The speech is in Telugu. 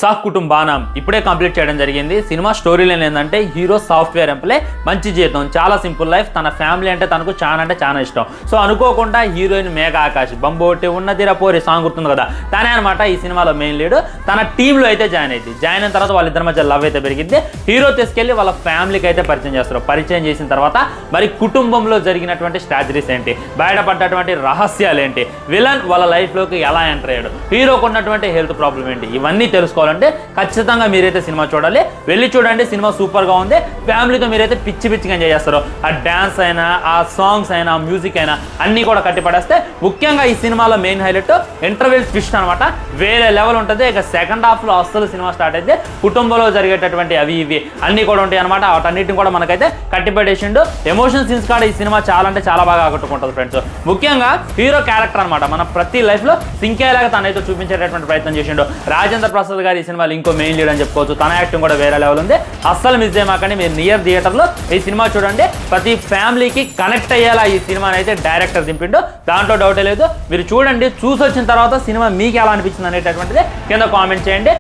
సాహ్ కుటుంబానం ఇప్పుడే కంప్లీట్ చేయడం జరిగింది. సినిమా స్టోరీ లైన్ ఏంటంటే హీరో సాఫ్ట్వేర్ ఎంప్లాయ్, మంచి జీవితం, చాలా సింపుల్ లైఫ్. తన ఫ్యామిలీ అంటే తనకు చాలా ఇష్టం. సో అనుకోకుండా హీరోయిన్ మేఘా ఆకాష్ బంబోటి ఉన్నదిరా పోరి సాంగ్ గుర్తుంది కదా, తనే అనమాట ఈ సినిమాలో మెయిన్ లీడ్. తన టీంలో అయితే జాయిన్ అయిన తర్వాత వాళ్ళిద్దరి మధ్య లవ్ అయితే పెరిగింది. హీరో తీసుకెళ్లి వాళ్ళ ఫ్యామిలీకి అయితే పరిచయం చేస్తారు. పరిచయం చేసిన తర్వాత మరి కుటుంబంలో జరిగినటువంటి స్ట్రాటజీస్ ఏంటి, బయటపడ్డటువంటి రహస్యాలు ఏంటి, విలన్ వాళ్ళ లైఫ్లోకి ఎలా ఎంటర్ అయ్యాడు, హీరోకు ఉన్నటువంటి హెల్త్ ప్రాబ్లం ఏంటి, ఇవన్నీ తెలుసుకోవాలంటే ఖచ్చితంగా మీరైతే సినిమా చూడాలి. వెళ్ళి చూడండి, సినిమా సూపర్గా ఉంది. ఫ్యామిలీతో మీరైతే పిచ్చిగా ఎంజాయ్ చేస్తారు. ఆ డ్యాన్స్ అయినా, ఆ సాంగ్స్ అయినా, ఆ మ్యూజిక్ అయినా అన్నీ కూడా కట్టిపడేస్తే. ముఖ్యంగా ఈ సినిమాలో మెయిన్ హైలైట్ ఇంటర్వెల్ ట్విస్ట్ అనమాట. వేరే లెవెల్ ఉంటుంది. ఇక సెకండ్ హాఫ్లో అస్సలు సినిమా స్టార్ట్ అయితే కుటుంబంలో జరిగేటటువంటి అవి ఇవి అన్నీ కూడా ఉంటాయి అనమాట. వాటన్నిటిని కూడా మనకైతే కట్టిపడేసిండు. ఎమోషన్ సీన్స్ కాడ ఈ సినిమా చాలా బాగా ఆకట్టుకుంటుంది ఫ్రెండ్స్. ముఖ్యంగా హీరో క్యారెక్టర్ అనమాట, మన ప్రతి లైఫ్లో సింక్ అయ్యేలాగా తనైతే చూపించేటటువంటి ప్రయత్నం చేసిండు. రాజేంద్ర ప్రసాద్ గారు ఈ సినిమాలో ఇంకో మెయిన్ లీడ్ అని చెప్పుకోవచ్చు. తన యాక్టింగ్ కూడా వేరే లెవెల్ ఉంది. అస్సలు మిస్ చేయమాకండి. మీరు నియర్ థియేటర్లో ఈ సినిమా చూడండి. ప్రతి ఫ్యామిలీకి కనెక్ట్ అయ్యేలా ఈ సినిమాని అయితే డైరెక్టర్ దింపిండు, దాంట్లో డౌటే లేదు. మీరు చూడండి, చూసి వచ్చిన తర్వాత సినిమా మీకు ఎలా అనిపించింది అనేటటువంటిది కింద కామెంట్ చేయండి.